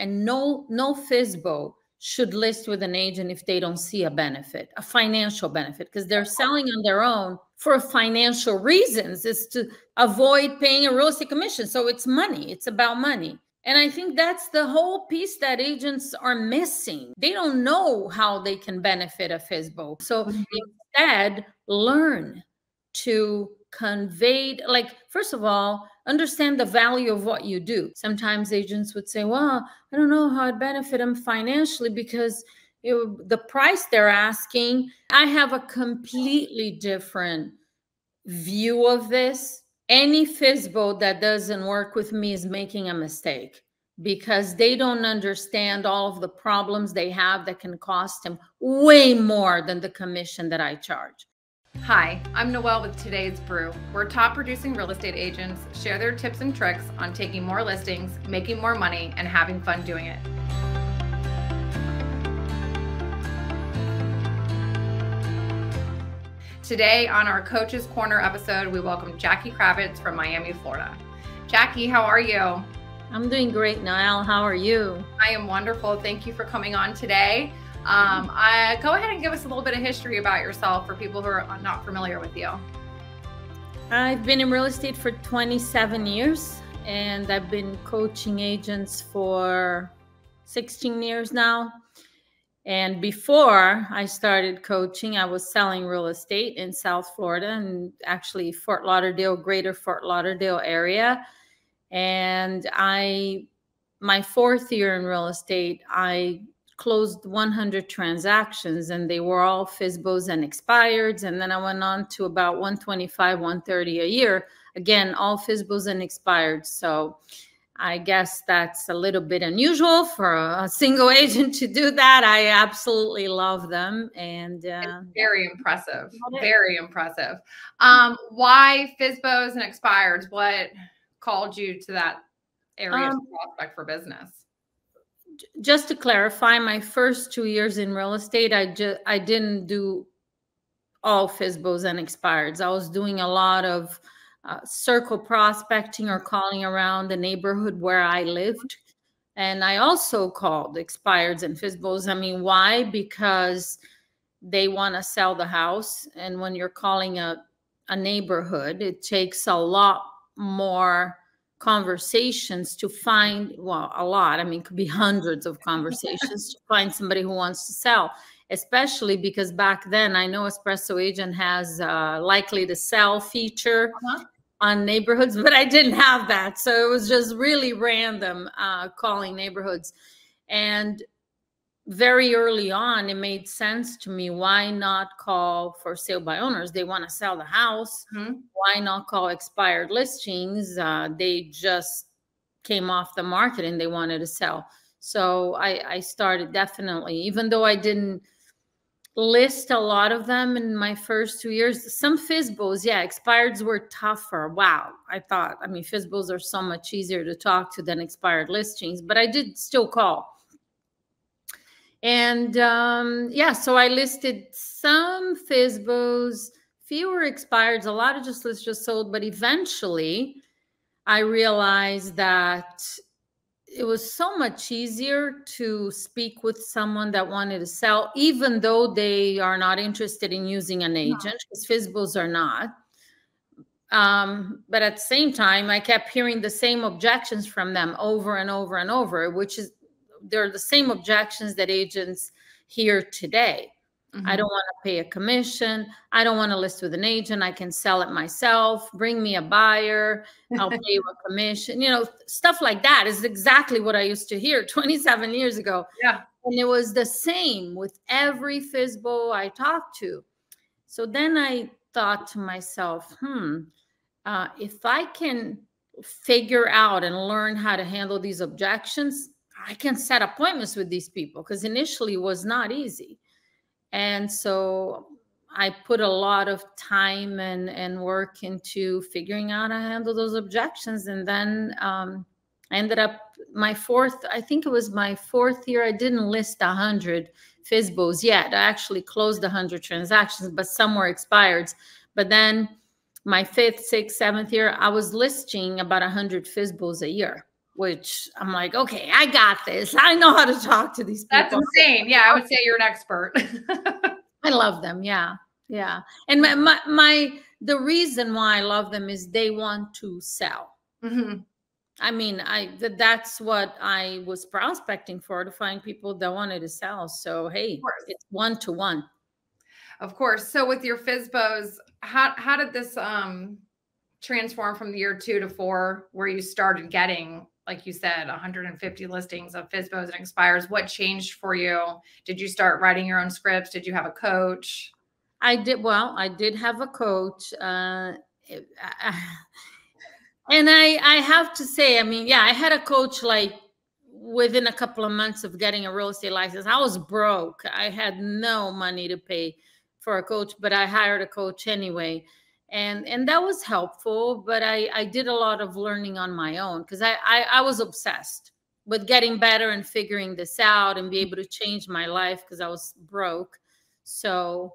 And no FSBO should list with an agent if they don't see a benefit, a financial benefit, because they're selling on their own for financial reasons. Is to avoid paying a real estate commission. So it's money. It's about money. And I think that's the whole piece that agents are missing. They don't know how they can benefit a FSBO. So instead, learn to convey, like, first of all, understand the value of what you do. Sometimes agents would say, well, I don't know how I'd benefit them financially because the price they're asking. I have a completely different view of this. Any FSBO that doesn't work with me is making a mistake, because they don't understand all of the problems they have that can cost them way more than the commission that I charge. Hi, I'm Noelle with today's Brew, where top producing real estate agents share their tips and tricks on taking more listings, making more money, and having fun doing it. Today on our Coach's Corner episode, we welcome Jackie Kravitz from Miami, Florida. Jackie, how are you? I'm doing great, Noelle. How are you? I am wonderful. Thank you for coming on today. Go ahead and give us a little bit of history about yourself for people who are not familiar with you. I've been in real estate for 27 years, and I've been coaching agents for 16 years now. And before I started coaching, I was selling real estate in South Florida, and actually Fort Lauderdale, greater Fort Lauderdale area. And my fourth year in real estate, I closed 100 transactions, and they were all FSBOs and expireds. And then I went on to about 125, 130 a year. Again, all FSBOs and expired. So I guess that's a little bit unusual for a single agent to do that. I absolutely love them. And it's very impressive. Very impressive. Why FSBOs and expireds? What called you to that area of prospect for business? Just to clarify, my first 2 years in real estate, I didn't do all FSBOs and expireds. I was doing a lot of circle prospecting or calling around the neighborhood where I lived. And I also called expireds and FSBOs. I mean, why? Because they want to sell the house. And when you're calling a neighborhood, it takes a lot more conversations to find, well, a lot. I mean, it could be hundreds of conversations to find somebody who wants to sell, especially because back then, I know Espresso Agent has likely to sell feature on neighborhoods, but I didn't have that. So it was just really random calling neighborhoods. And very early on, it made sense to me. Why not call for sale by owners? They want to sell the house. Why not call expired listings? They just came off the market and they wanted to sell. So I started, definitely, even though I didn't list a lot of them in my first 2 years. Some FSBOs, yeah, expireds were tougher. Wow. I thought, I mean, FSBOs are so much easier to talk to than expired listings, but I did still call. And yeah, so I listed some FSBOs, fewer expireds, a lot of just lists just sold. But eventually I realized that it was so much easier to speak with someone that wanted to sell, even though they are not interested in using an agent, because FSBOs are not. But at the same time, I kept hearing the same objections from them over and over and over, which is, they're the same objections that agents hear today. I don't want to pay a commission. I don't want to list with an agent. I can sell it myself. Bring me a buyer. I'll pay you a commission. You know, stuff like that is exactly what I used to hear 27 years ago. Yeah. And it was the same with every FSBO I talked to. So then I thought to myself, if I can figure out and learn how to handle these objections, I can set appointments with these people, because initially it was not easy. And so I put a lot of time and work into figuring out how to handle those objections. And then I ended up I think it was my fourth year. I didn't list 100 FSBOs yet. I actually closed 100 transactions, but some were expireds. But then my fifth, sixth, seventh year, I was listing about 100 FSBOs a year. which I'm like, okay, I got this. I know how to talk to these people. That's insane. Yeah, I would say you're an expert. I love them. Yeah. Yeah. And the reason why I love them is they want to sell. Mm-hmm. I mean, that's what I was prospecting for, to find people that wanted to sell. So, hey, it's 1-to-1. Of course. So with your FSBOs, how did this transform from the year 2 to 4, where you started getting, like you said, 150 listings of FSBOs and expires? What changed for you? Did you start writing your own scripts? Did you have a coach? I did. Well, I did have a coach. And I have to say, I mean, yeah, I had a coach like within a couple of months of getting a real estate license. I was broke. I had no money to pay for a coach, but I hired a coach anyway. And that was helpful, but I did a lot of learning on my own, because I was obsessed with getting better and figuring this out and be able to change my life, because I was broke. So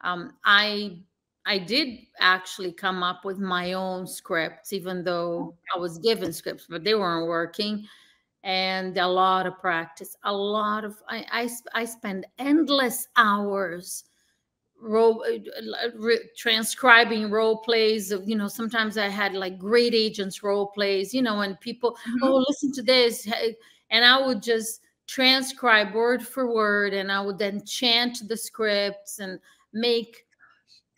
I did actually come up with my own scripts, even though I was given scripts, but they weren't working. And a lot of practice, I spend endless hours transcribing role plays of, sometimes I had like great agents role plays, and people, oh, listen to this. And I would just transcribe word for word, and I would then chant the scripts and make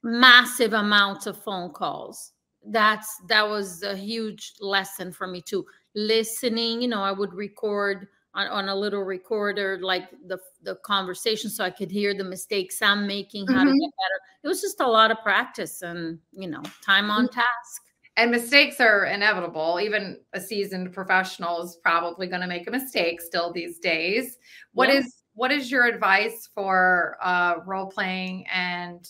massive amounts of phone calls. That was a huge lesson for me too. Listening, I would record on a little recorder, like the conversation, so I could hear the mistakes I'm making, how to get better. It was just a lot of practice and, time on task. And mistakes are inevitable. Even a seasoned professional is probably going to make a mistake still these days. What is your advice for role playing and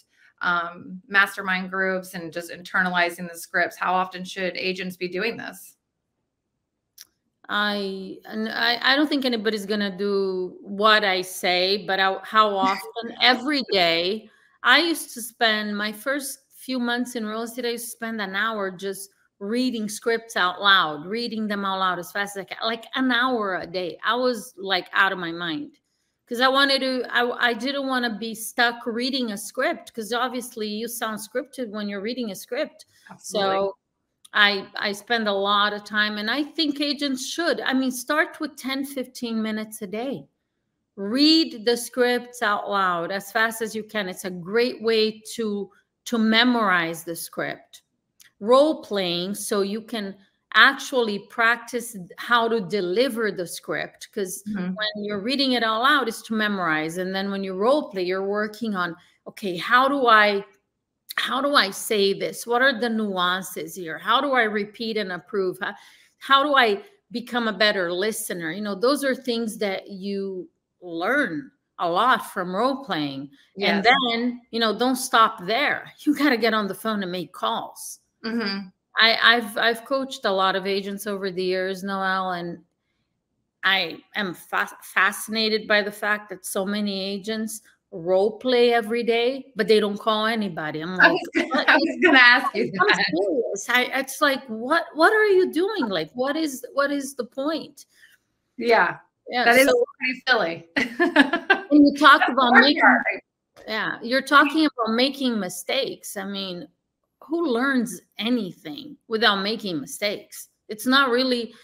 mastermind groups and just internalizing the scripts? How often should agents be doing this? I don't think anybody's going to do what I say, but how often? Every day. I used to spend my first few months in real estate, I used to spend an hour just reading scripts out loud, reading them out loud as fast as I can, like an hour a day. I was like out of my mind, because I didn't want to be stuck reading a script, because obviously you sound scripted when you're reading a script. Absolutely. So I spend a lot of time, and I think agents should. I mean, start with 10, 15 minutes a day. Read the scripts out loud as fast as you can. It's a great way to memorize the script. Role playing, so you can actually practice how to deliver the script, because when you're reading it out loud, it's to memorize. And then when you role play, you're working on, okay, how do I say this? What are the nuances here? How do I repeat and approve? How do I become a better listener? Those are things that you learn a lot from role playing. Yes. And then, don't stop there. You got to get on the phone and make calls. I've coached a lot of agents over the years, Noelle, and I am fascinated by the fact that so many agents role play every day, but they don't call anybody. I'm like, I was going to ask you that. It's like, what are you doing? Like, what is the point? Yeah. That is pretty silly. And you talk about you're talking about making mistakes. I mean, who learns anything without making mistakes? It's not really,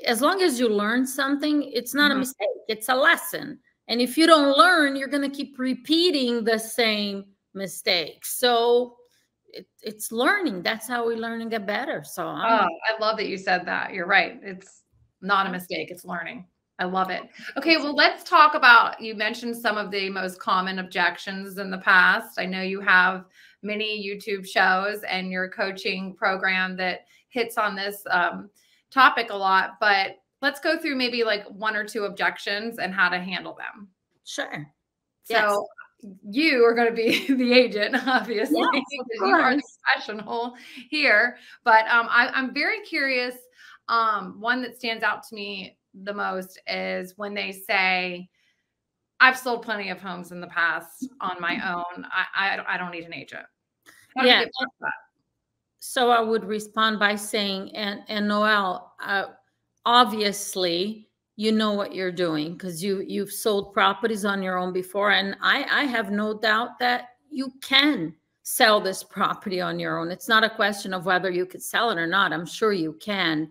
as long as you learn something, it's not a mistake. It's a lesson. And if you don't learn, you're going to keep repeating the same mistakes. So it's learning. That's how we learn and get better. So I love that you said that. You're right. It's not a mistake. It's learning. I love it. Okay, well, let's talk about, you mentioned some of the most common objections in the past. I know you have many YouTube shows and your coaching program that hits on this topic a lot, but let's go through maybe like 1 or 2 objections and how to handle them. Sure. So you are going to be the agent, obviously, because you are the professional here. But I'm very curious. One that stands out to me the most is when they say, I've sold plenty of homes in the past on my own. I don't need an agent. How do you get past that? So I would respond by saying, and Noelle, obviously you know what you're doing because you've sold properties on your own before. And I have no doubt that you can sell this property on your own. It's not a question of whether you could sell it or not. I'm sure you can.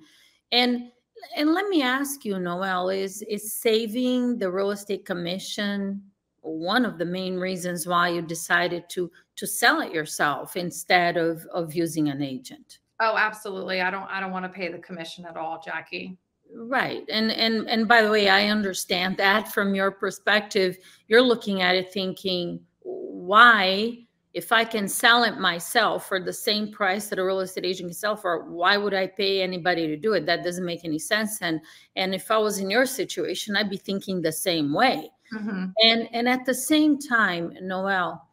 And let me ask you, Noelle, is saving the real estate commission one of the main reasons why you decided to sell it yourself instead of using an agent? Oh, absolutely. I don't want to pay the commission at all, Jackie. Right. And by the way, I understand that from your perspective. You're looking at it thinking, why, if I can sell it myself for the same price that a real estate agent can sell for, why would I pay anybody to do it? That doesn't make any sense. And if I was in your situation, I'd be thinking the same way. Mm-hmm. And at the same time, Noelle,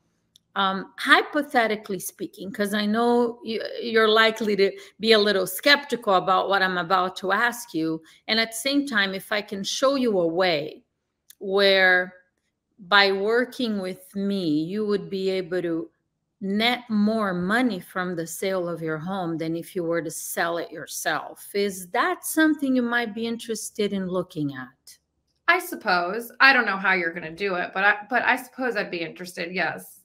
hypothetically speaking, because I know you're likely to be a little skeptical about what I'm about to ask you. And at the same time, if I can show you a way where by working with me, you would be able to net more money from the sale of your home than if you were to sell it yourself. Is that something you might be interested in looking at? I suppose. I don't know how you're going to do it, but I suppose I'd be interested. Yes.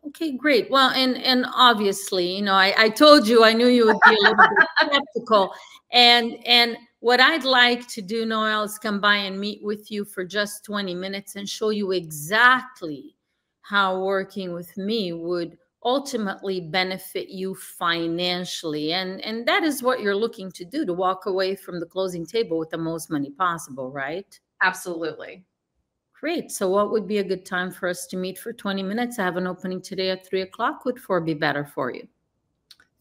Okay, great. Well, and obviously, you know, I told you I knew you would be a little bit skeptical. And what I'd like to do, Noelle, is come by and meet with you for just 20 minutes and show you exactly how working with me would ultimately benefit you financially. And that is what you're looking to do, to walk away from the closing table with the most money possible, right? Absolutely. Great. So what would be a good time for us to meet for 20 minutes? I have an opening today at 3 o'clock. Would 4 be better for you?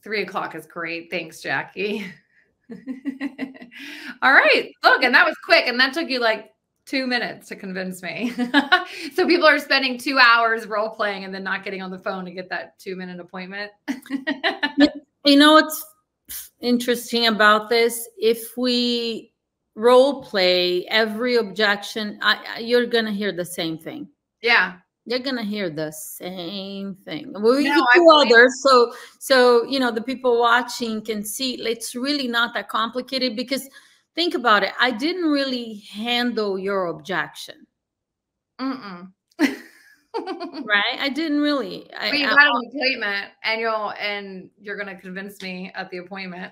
3 o'clock is great. Thanks, Jackie. All right. Look, and that was quick. And that took you like 2 minutes to convince me. So people are spending 2 hours role playing and then not getting on the phone to get that 2-minute appointment. You know what's interesting about this? If we role play every objection, you're going to hear the same thing. Yeah. You're going to hear the same thing. We can do others. So, you know, the people watching can see it's really not that complicated, because think about it. I didn't really handle your objection. Mm-mm. Right? I didn't really. But you got an appointment and you're going to convince me at the appointment.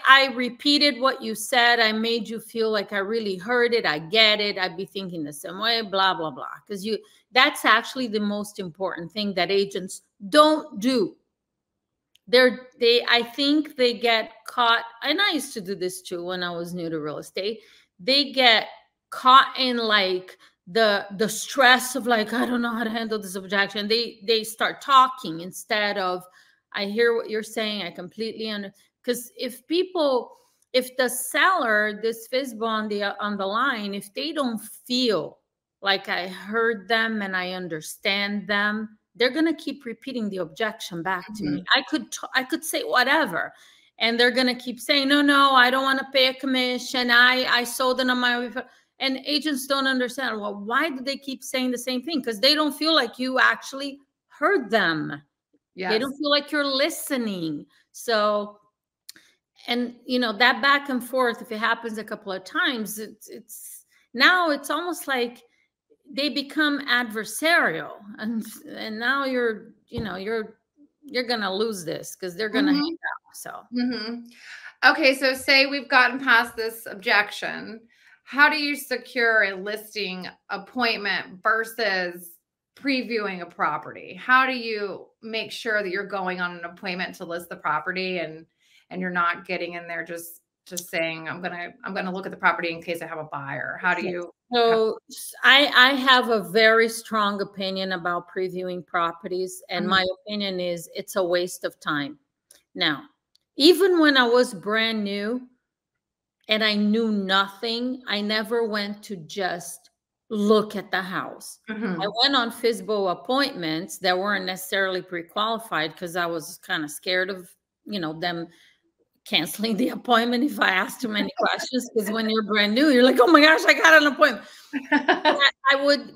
I repeated what you said. I made you feel like I really heard it. I get it. I'd be thinking the same way, blah, blah, blah. Because that's actually the most important thing that agents don't do. I think they get caught, and I used to do this too when I was new to real estate. They get caught in like the stress of like, I don't know how to handle this objection. They start talking instead of, I hear what you're saying. I completely understand. Because if the seller, this FSBO on the line, if they don't feel like I heard them and I understand them, they're going to keep repeating the objection back to me. I could say whatever, and they're going to keep saying, no, I don't want to pay a commission. I sold it on my, and agents don't understand. Well, why do they keep saying the same thing? Because they don't feel like you actually heard them. Yes. They don't feel like you're listening. So, and you know, that back and forth, if it happens a couple of times, it's almost like they become adversarial, and now you're gonna lose this because they're gonna hang out. So okay, so say we've gotten past this objection. How do you secure a listing appointment versus previewing a property? How do you make sure that you're going on an appointment to list the property and you're not getting in there just saying, I'm gonna look at the property in case I have a buyer? How do you? So I have a very strong opinion about previewing properties, and my opinion is it's a waste of time. Now, even when I was brand new and I knew nothing, I never went to just look at the house. I went on FSBO appointments that weren't necessarily pre-qualified because I was kind of scared of, them canceling the appointment if I asked too many questions, because when you're brand new, you're like, oh my gosh, I got an appointment.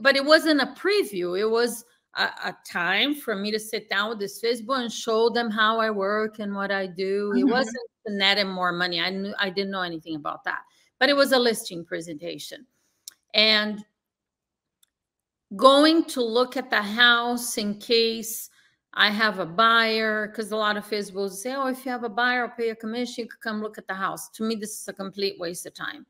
But it wasn't a preview. It was a time for me to sit down with this FSBO and show them how I work and what I do. It wasn't to net him more money. I didn't know anything about that, but it was a listing presentation. And going to look at the house in case I have a buyer, because a lot of FSBOs say, oh, if you have a buyer, I'll pay a commission, you could come look at the house. To me, this is a complete waste of time.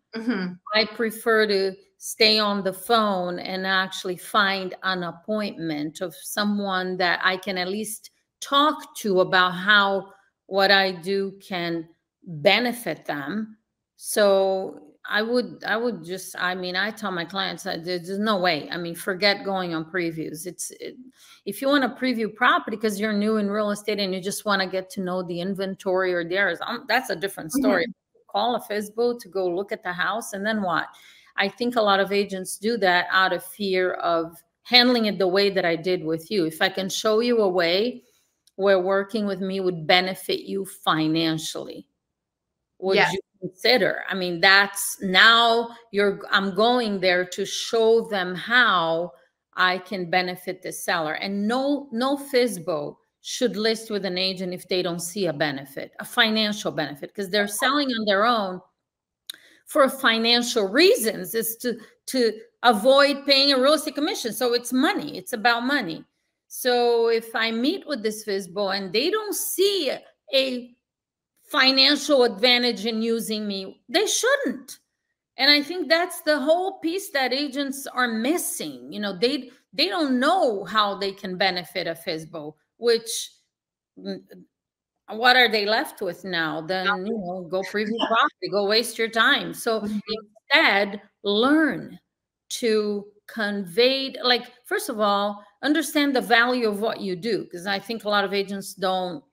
I prefer to stay on the phone and actually find an appointment of someone that I can at least talk to about how what I do can benefit them. So I would just, I mean, I tell my clients that there's no way. I mean, forget going on previews. If you want to preview property because you're new in real estate and you just want to get to know the inventory or theirs, that's a different story. Call a FSBO to go look at the house, and then what? I think a lot of agents do that out of fear of handling it the way that I did with you. If I can show you a way where working with me would benefit you financially, would you consider? I mean, that's now I'm going there to show them how I can benefit the seller. And no FSBO should list with an agent if they don't see a benefit, a financial benefit, because they're selling on their own for financial reasons. Is to avoid paying a real estate commission. So it's money. It's about money. So if I meet with this FSBO and they don't see a financial advantage in using me, they shouldn't. And I think that's the whole piece that agents are missing. You know, they don't know how they can benefit a FSBO, which what are they left with now? Then, you know, go preview property, go waste your time. So instead, learn to convey, like, first of all, understand the value of what you do, because I think a lot of agents don't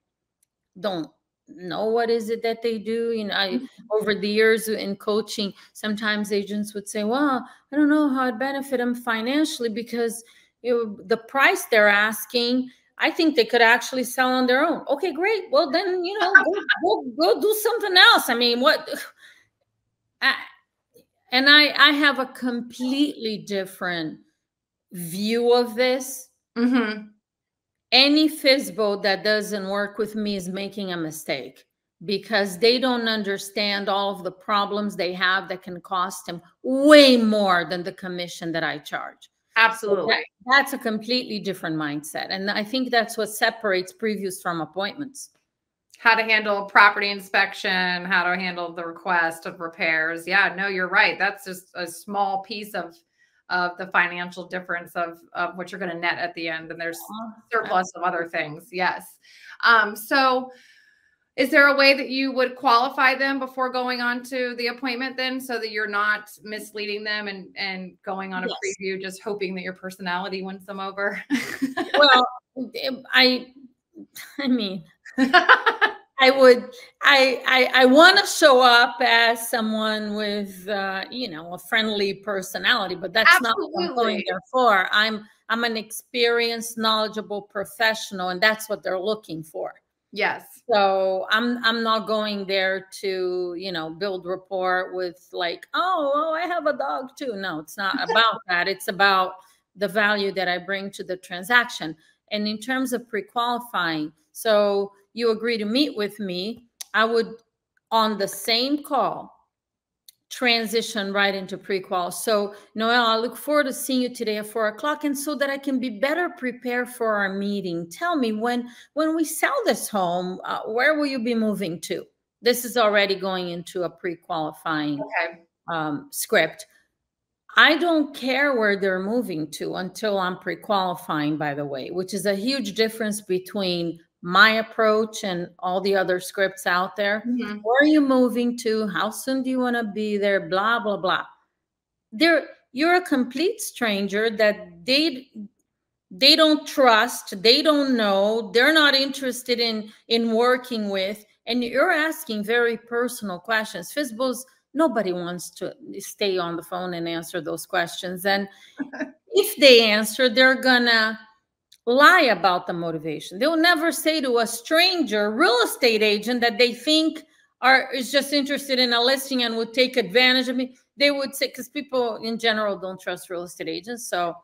know what is it that they do. You know, over the years in coaching, sometimes agents would say, well, I don't know how I'd benefit them financially because the price they're asking, I think they could actually sell on their own. Okay, great. Well, then, you know, go do something else. I mean, what? And I have a completely different view of this. Any FSBO that doesn't work with me is making a mistake, because they don't understand all of the problems they have that can cost them way more than the commission that I charge. Absolutely. So that's a completely different mindset. And I think that's what separates previews from appointments. How to handle property inspection, how to handle the request of repairs. Yeah, no, you're right. That's just a small piece of the financial difference of what you're going to net at the end. And there's surplus of other things. Yes. So is there a way that you would qualify them before going on to the appointment then, so that you're not misleading them and going on a preview, just hoping that your personality wins them over? Well, I mean, I want to show up as someone with, you know, a friendly personality, but that's not what I'm going there for. I'm an experienced, knowledgeable professional, and that's what they're looking for. Yes. So I'm not going there to, you know, build rapport with like, oh, I have a dog too. No, it's not about that. It's about the value that I bring to the transaction. And in terms of pre-qualifying, so you agree to meet with me, I would, on the same call, transition right into pre-qual. So, Noelle, I look forward to seeing you today at 4 o'clock, and so that I can be better prepared for our meeting. Tell me, when we sell this home, where will you be moving to? This is already going into a pre-qualifying script. I don't care where they're moving to until I'm pre-qualifying, by the way, which is a huge difference between my approach and all the other scripts out there. Where are you moving to? How soon do you want to be there? Blah, blah, blah. You're a complete stranger that they don't trust. They don't know. They're not interested in working with. And you're asking very personal questions. FSBOs, nobody wants to stay on the phone and answer those questions. And if they answer, they're gonna lie about the motivation. They'll never say to a stranger real estate agent that they think is just interested in a listing and would take advantage of me. They would say, because people in general don't trust real estate agents. So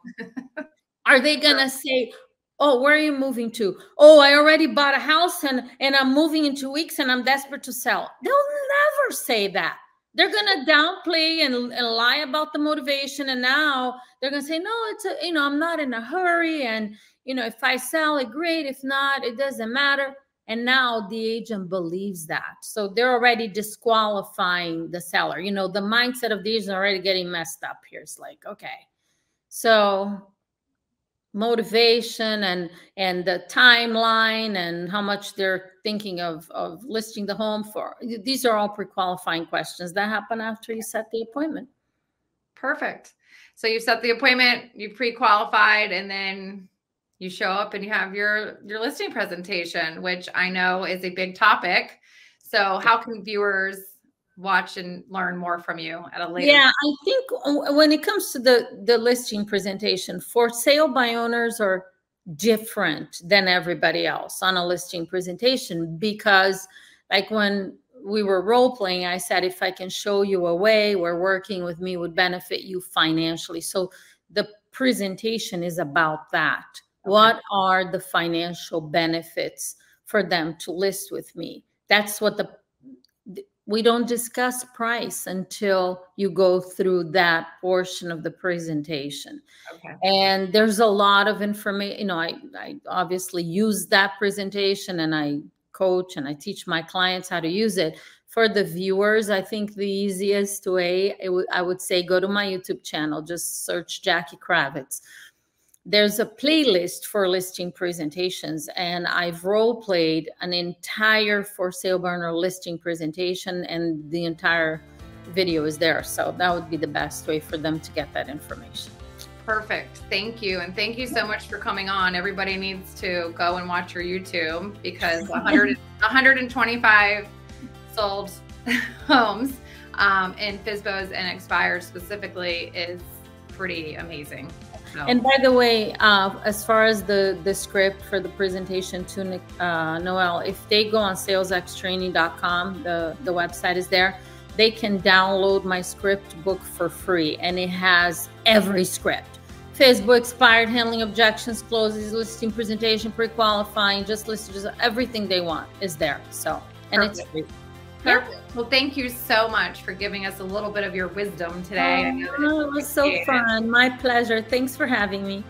Are they gonna say, oh, where are you moving to? Oh, I already bought a house and I'm moving in 2 weeks and I'm desperate to sell. They'll never say that. They're gonna downplay and lie about the motivation. And now they're gonna say, no, it's a, you know, I'm not in a hurry. And, you know, if I sell it, great. If not, it doesn't matter. And now the agent believes that. So they're already disqualifying the seller. You know, the mindset of the agent already getting messed up here. It's like, okay. So motivation and the timeline and how much they're thinking of listing the home for. These are all pre-qualifying questions that happen after you set the appointment. Perfect. So you set the appointment, you pre-qualified, and then you show up and you have your listing presentation, which I know is a big topic. So how can viewers watch and learn more from you at a later? Yeah, I think when it comes to the listing presentation, for sale by owners are different than everybody else on a listing presentation, because like when we were role playing, I said, if I can show you a way where working with me would benefit you financially. So the presentation is about that. Okay. What are the financial benefits for them to list with me? That's what we don't discuss price until you go through that portion of the presentation. Okay. And there's a lot of information. You know, I obviously use that presentation and I coach and I teach my clients how to use it. For the viewers, I think the easiest way, I would say, go to my YouTube channel, just search Jackie Kravitz. There's a playlist for listing presentations, and I've role played an entire for sale by owner listing presentation, and the entire video is there. So that would be the best way for them to get that information. Perfect. Thank you. And thank you so much for coming on. Everybody needs to go and watch your YouTube, because 125 sold homes in FSBOs and Expired specifically is pretty amazing. No. And by the way, as far as the script for the presentation to Noelle, if they go on salesxtraining.com, the website is there, they can download my script book for free, and it has every script. FSBO, expired, handling objections, closes, listing presentation, pre-qualifying, just everything they want is there. So, and Perfect. It's free. Perfect. Well, thank you so much for giving us a little bit of your wisdom today. Oh, it was so fun. My pleasure. Thanks for having me.